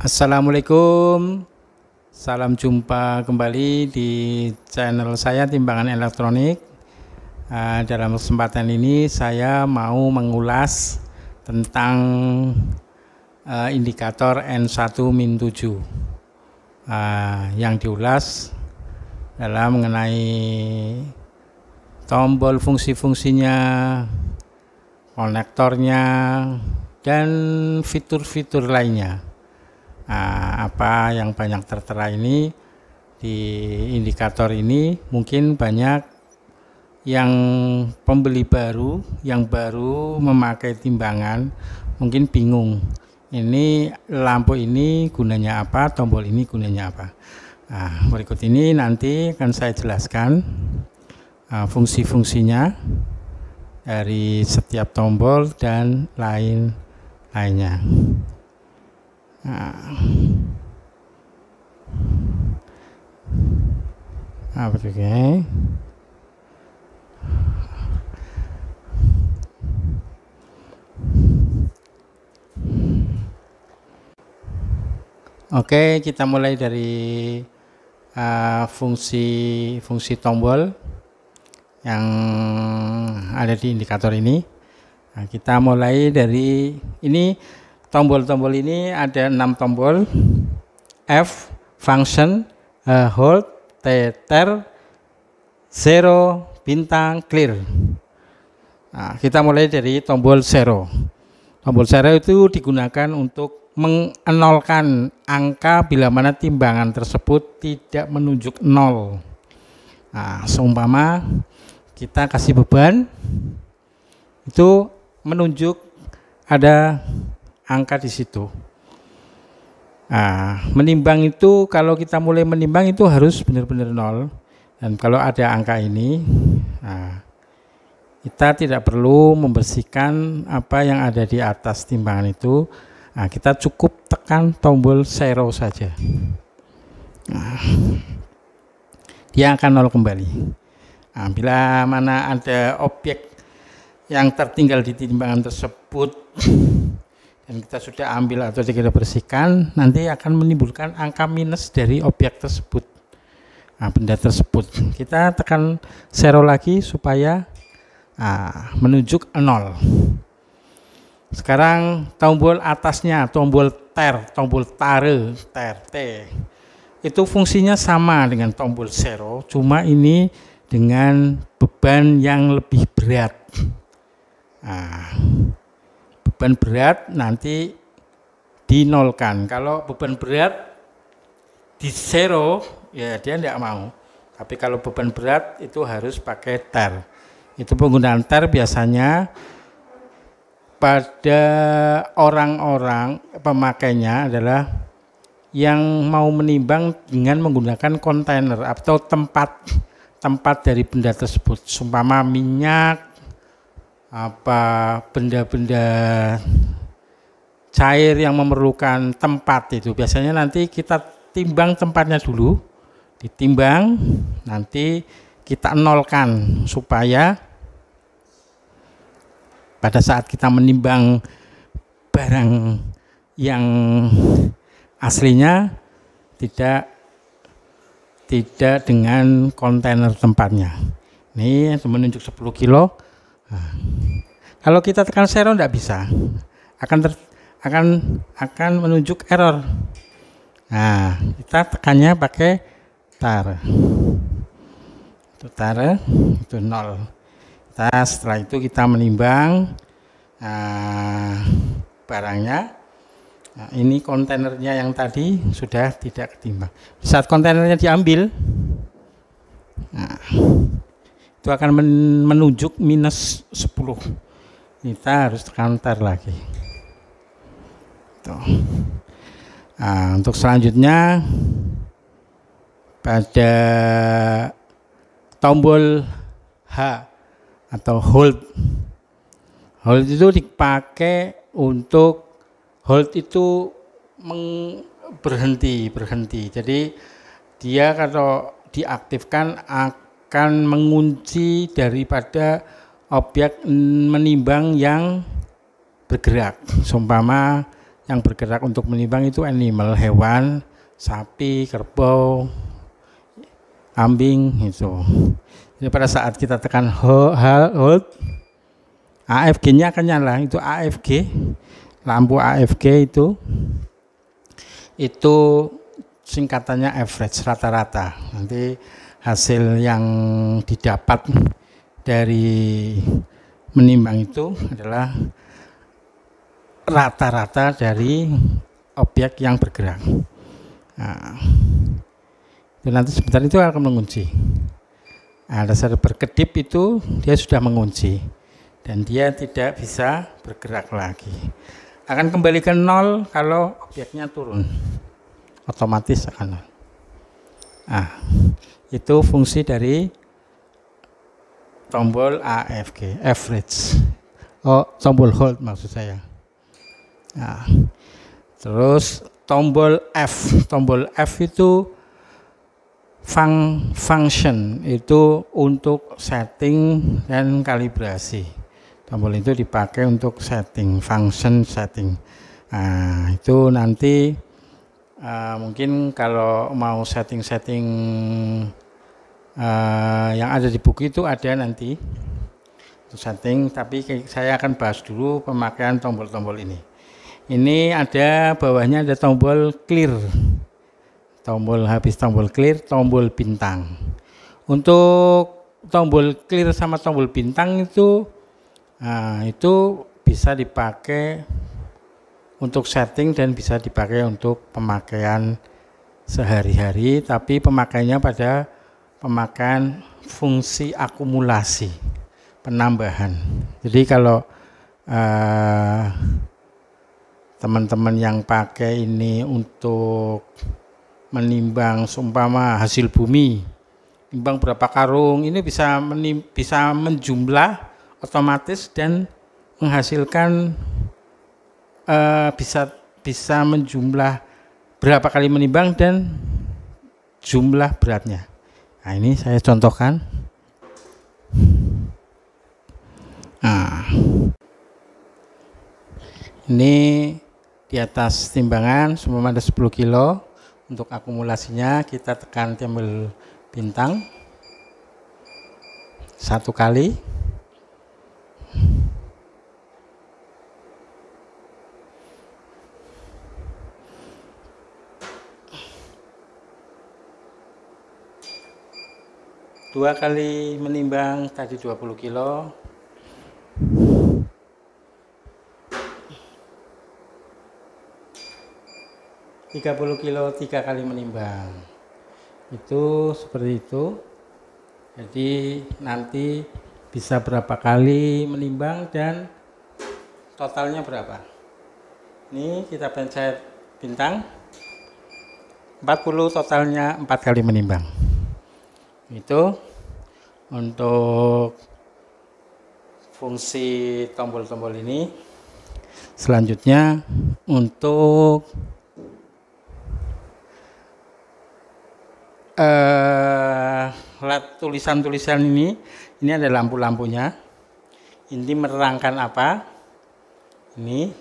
Assalamualaikum, salam jumpa kembali di channel saya Timbangan Elektronik. Dalam kesempatan ini saya mau mengulas tentang indikator N1-7 yang diulas dalam mengenai tombol fungsi-fungsinya, konektornya, dan fitur-fitur lainnya. Apa yang banyak tertera ini di indikator ini, mungkin banyak yang pembeli baru yang baru memakai timbangan mungkin bingung, ini lampu ini gunanya apa, tombol ini gunanya apa. Berikut ini nanti akan saya jelaskan fungsi-fungsinya dari setiap tombol dan lain-lainnya. Oke, kita mulai dari fungsi tombol yang ada di indikator ini. Kita mulai dari ini. Tombol-tombol ini ada 6 tombol: F, function, hold, tether, zero, bintang, clear. Kita mulai dari tombol zero. Tombol zero itu digunakan untuk mengenolkan angka bila mana timbangan tersebut tidak menunjuk 0. Seumpama kita kasih beban, itu menunjuk ada angka di situ. Menimbang itu, kalau kita mulai menimbang itu harus benar-benar 0. Dan kalau ada angka ini, kita tidak perlu membersihkan apa yang ada di atas timbangan itu. Kita cukup tekan tombol zero saja. Dia akan 0 kembali. Bila mana ada objek yang tertinggal di timbangan tersebut dan kita sudah ambil atau kita bersihkan, nanti akan menimbulkan angka minus dari objek tersebut, benda tersebut. Kita tekan zero lagi supaya menunjuk 0. Sekarang tombol atasnya, tombol tare, T, itu fungsinya sama dengan tombol zero, cuma ini dengan beban yang lebih berat. Beban berat nanti dinolkan. Kalau beban berat di zero, ya dia tidak mau. Tapi kalau beban berat itu harus pakai ter. Itu penggunaan ter biasanya pada orang-orang pemakainya adalah yang mau menimbang dengan menggunakan kontainer atau tempat dari benda tersebut. Sumpama minyak, benda-benda cair yang memerlukan tempat, itu biasanya nanti kita timbang tempatnya dulu, ditimbang, nanti kita nolkan supaya pada saat kita menimbang barang yang aslinya tidak dengan kontainer tempatnya. Ini menunjuk 10 kilo. Kalau kita tekan zero tidak bisa, akan menunjuk error. Kita tekannya pakai tar. Itu tar, itu 0. Setelah itu kita menimbang barangnya. Ini kontainernya yang tadi sudah tidak ketimbang. Saat kontainernya diambil, itu akan menunjuk minus 10. Kita harus tekan tar lagi. Untuk selanjutnya pada tombol H atau hold. Hold itu dipakai untuk hold itu berhenti. Jadi dia kalau diaktifkan akan mengunci daripada objek menimbang yang bergerak. Seumpama yang bergerak untuk menimbang itu animal, hewan, sapi, kerbau, kambing itu. Jadi pada saat kita tekan hold, AFG-nya akan nyala. Itu AFG, lampu AFG itu singkatannya average, rata-rata. Nanti hasil yang didapat dari menimbang itu adalah rata-rata dari objek yang bergerak. Nah, itu nanti sebentar itu akan mengunci. Ada saat berkedip itu dia sudah mengunci dan dia tidak bisa bergerak lagi. Akan kembali ke nol kalau objeknya turun, otomatis akan nol. Itu fungsi dari tombol AFG, average. Tombol hold maksud saya. Terus tombol F itu function, itu untuk setting dan kalibrasi. Tombol itu dipakai untuk setting, function setting. Itu nanti mungkin kalau mau setting-setting yang ada di buku itu ada nanti untuk setting, tapi saya akan bahas dulu pemakaian tombol-tombol ini. Ini ada bawahnya ada tombol clear, habis tombol clear, tombol bintang. Untuk tombol clear sama tombol bintang itu bisa dipakai untuk setting dan bisa dipakai untuk pemakaian sehari-hari, tapi pemakaiannya pada pemakaian fungsi akumulasi, penambahan. Jadi kalau teman-teman yang pakai ini untuk menimbang seumpama hasil bumi, nimbang berapa karung, ini bisa menjumlah otomatis dan menghasilkan bisa menjumlah berapa kali menimbang dan jumlah beratnya. Nah, ini saya contohkan. Ini di atas timbangan semua ada 10 kilo. Untuk akumulasinya kita tekan tombol bintang 1 kali. Dua kali menimbang tadi 20 kilo. 30 kilo 3 kali menimbang. Itu seperti itu. Jadi nanti bisa berapa kali menimbang dan totalnya berapa. Ini kita pencet bintang 40, totalnya 4 kali menimbang. Itu untuk fungsi tombol-tombol ini. Selanjutnya untuk tulisan-tulisan ini ada lampu-lampunya. Ini menerangkan apa? Ini.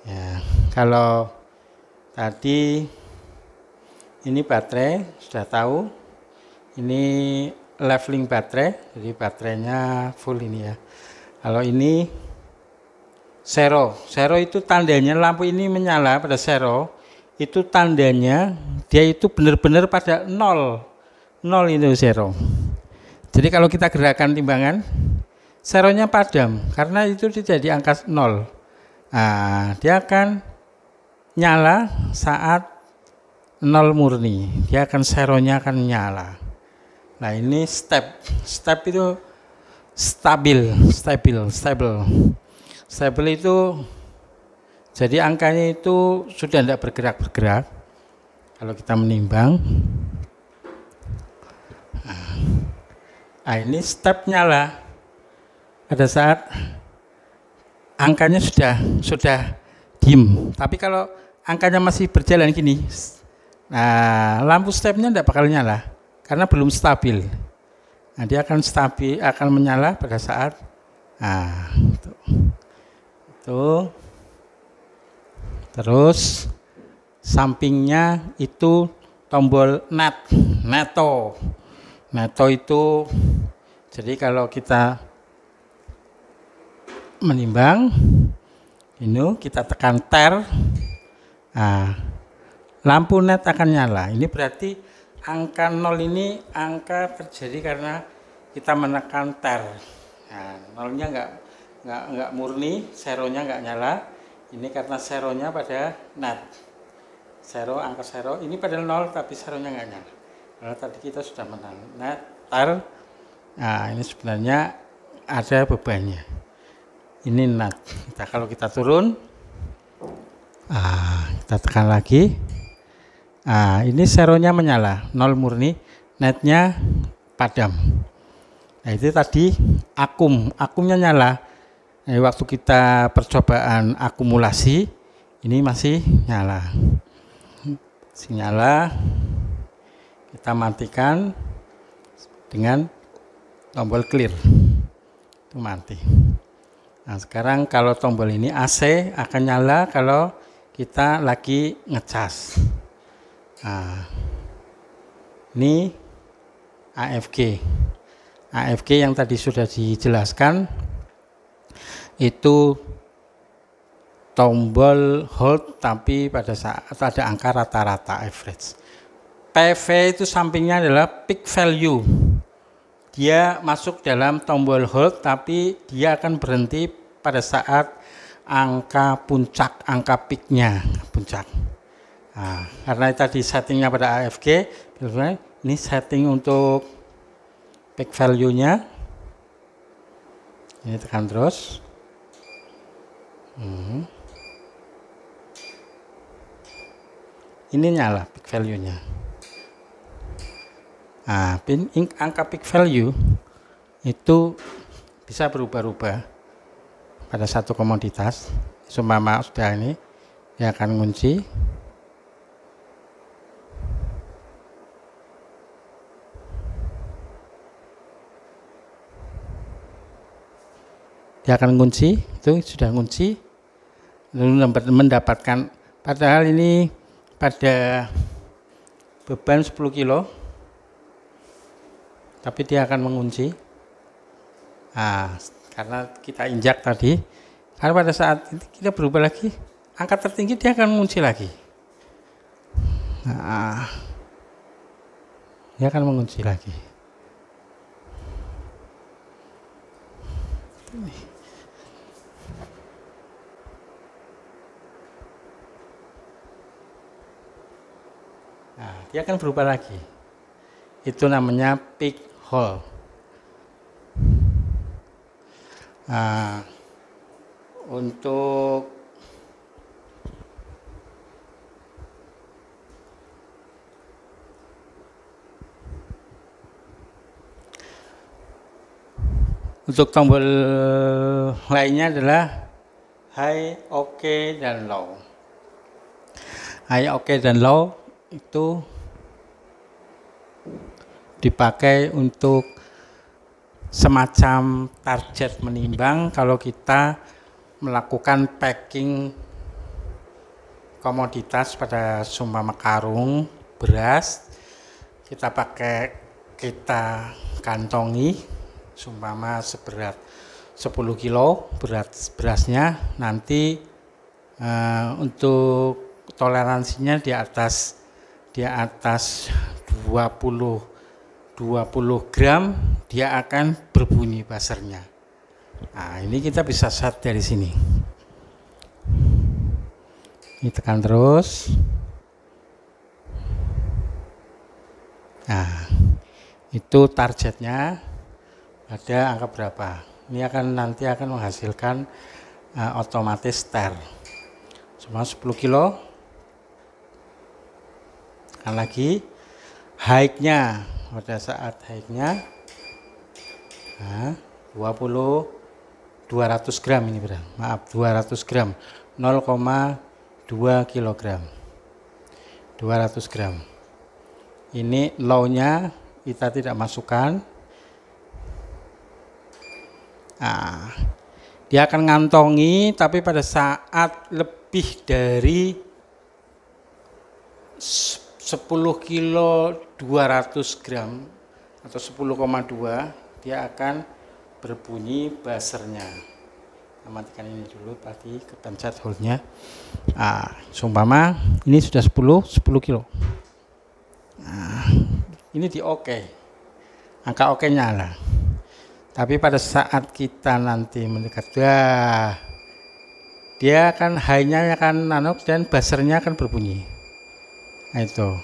Ya, kalau tadi ini baterai sudah tahu. Ini leveling baterai, jadi baterainya full ini ya. Kalau ini zero itu tandanya lampu ini menyala pada zero. Itu tandanya dia itu benar-benar pada nol itu zero. Jadi kalau kita gerakan timbangan, zeronya padam karena itu tidak di angka nol. Nah, dia akan nyala saat nol murni, dia akan zeronya akan nyala. Nah, ini step itu stabil itu. Jadi angkanya itu sudah tidak bergerak. Kalau kita menimbang, nah ini step nyala. Pada saat angkanya sudah diem. Tapi kalau angkanya masih berjalan gini, nah lampu stepnya tidak bakal nyala karena belum stabil. Nah, dia akan menyala pada saat itu. Terus sampingnya itu tombol neto. Neto itu jadi kalau kita menimbang ini kita tekan ter, nah, lampu net akan nyala. Ini berarti angka 0 ini angka terjadi karena kita menekan ter. Nah, nolnya nggak murni, seronya nggak nyala. Ini karena seronya pada net. Zero, angka zero ini pada 0 tapi seronya nggak nyala. Karena tadi kita sudah menang net ter. Nah, ini sebenarnya ada bebannya. Ini net. Kalau kita turun, kita tekan lagi. Ini seronya menyala, 0 murni, netnya padam. Nah, itu tadi akumnya nyala. Nah, waktu kita percobaan akumulasi, ini masih nyala. Nyala, kita matikan dengan tombol clear, itu mati. Nah, sekarang kalau tombol ini AC akan nyala kalau kita lagi ngecas. Nah, ini AFG yang tadi sudah dijelaskan, itu tombol hold tapi pada saat ada angka rata-rata average. PV itu sampingnya adalah peak value. Dia masuk dalam tombol hold tapi dia akan berhenti pada saat angka puncak, angka peaknya puncak. Nah, karena tadi settingnya pada AFG, ini setting untuk peak value-nya. Ini tekan terus. Ini nyala peak value-nya. Nah, angka peak value itu bisa berubah-ubah pada satu komoditas. Seumpama sudah ini, dia akan ngunci. Dia akan ngunci, itu sudah ngunci, lalu mendapatkan, padahal ini pada beban 10 kilo, tapi dia akan mengunci. Nah, karena kita injak tadi, karena pada saat kita berubah lagi, angka tertinggi dia akan mengunci lagi. Nah, dia akan mengunci lagi. Nah, dia akan berubah lagi. Itu namanya peak hole. Nah, untuk tombol lainnya adalah high, OK, dan low. High, OK, dan low itu dipakai untuk semacam target menimbang kalau kita melakukan packing komoditas pada seumpama karung beras, kita kantongi seumpama seberat 10 kilo berasnya, nanti untuk toleransinya di atas 20 gram dia akan berbunyi buzzernya. Nah, ini kita bisa set dari sini. Ini tekan terus. Nah, itu targetnya ada angka berapa. Ini nanti akan menghasilkan otomatis ter. Cuma 10 kilo. Tekan lagi. High-nya, pada saat high-nya 200 gram ini berarti. Maaf, 200 gram. 0,2 kilogram. 200 gram. Ini low-nya kita tidak masukkan. Nah, dia akan ngantongi, tapi pada saat lebih dari 10 kilo 200 gram atau 10,2 dia akan berbunyi buzzernya. Matikan ini dulu tadi, kepencet hold-nya. Seumpama ini sudah 10 kilo. Ini di oke, angka oke nyala. Tapi pada saat kita nanti mendekat, dia akan high-nya akan nanok dan buzzernya akan berbunyi. Nah itu.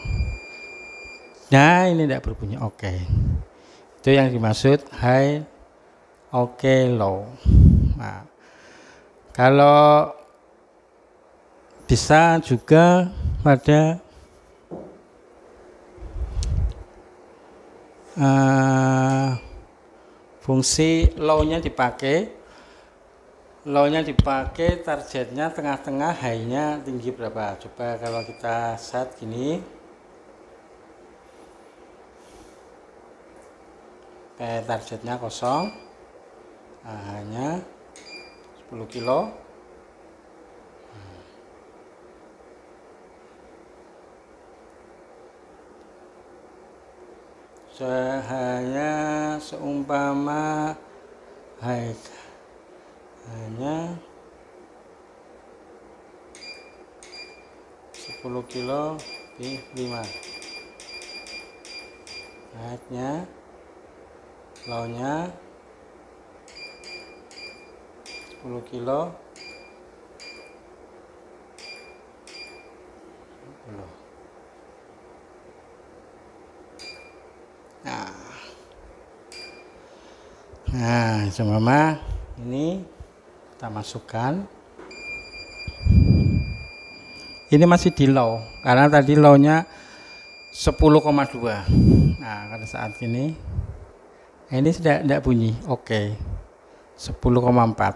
Nah ini tidak berbunyi oke. Itu yang dimaksud high, oke, low. Nah, kalau bisa juga pada fungsi low-nya dipakai, targetnya tengah-tengah, high-nya tinggi berapa. Coba kalau kita set gini, targetnya kosong, hanya 10 kilo. Cahaya seumpama high hanya 10 kilo di 5, high-nya, low-nya 10 kilo 10. Nah, seumpama ini kita masukkan. Ini masih di low karena tadi low-nya 10,2. Nah, pada saat ini sudah tidak bunyi. Oke. 10,4.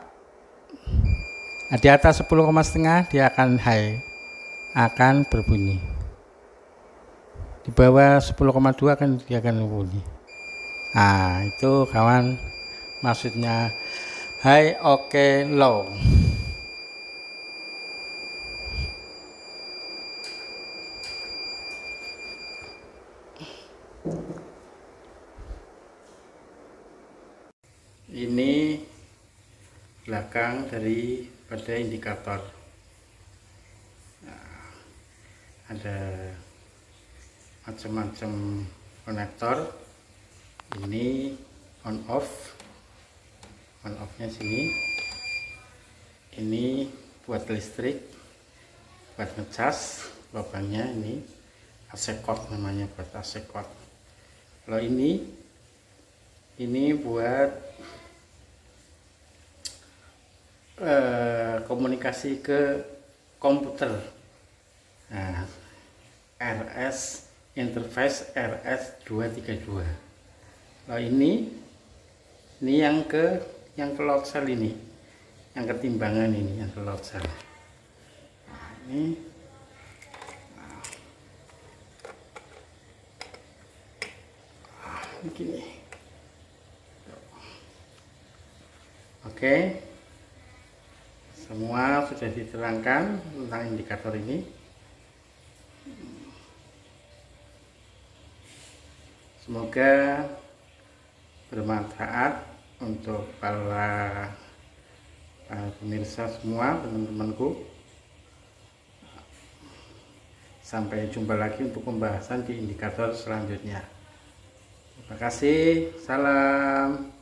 Nah, di atas 10,5 dia akan high, akan berbunyi. Di bawah 10,2 dia akan berbunyi. Nah, itu kawan maksudnya high, oke, low. Ini belakang pada indikator. Nah, ada macam-macam konektor. Ini on off-nya sini. Ini buat listrik, buat ngecas. Lubangnya ini AC cord namanya, buat AC cord. Kalau ini buat komunikasi ke komputer. Nah, RS interface RS232. Kalau ini yang ke load cell, ini yang ketimbangan, ini yang ke load cell. Nah, ini begini. Oke, semua sudah diterangkan tentang indikator ini. Semoga bermanfaat untuk para pemirsa semua, teman-temanku. Sampai jumpa lagi untuk pembahasan di indikator selanjutnya. Terima kasih, salam.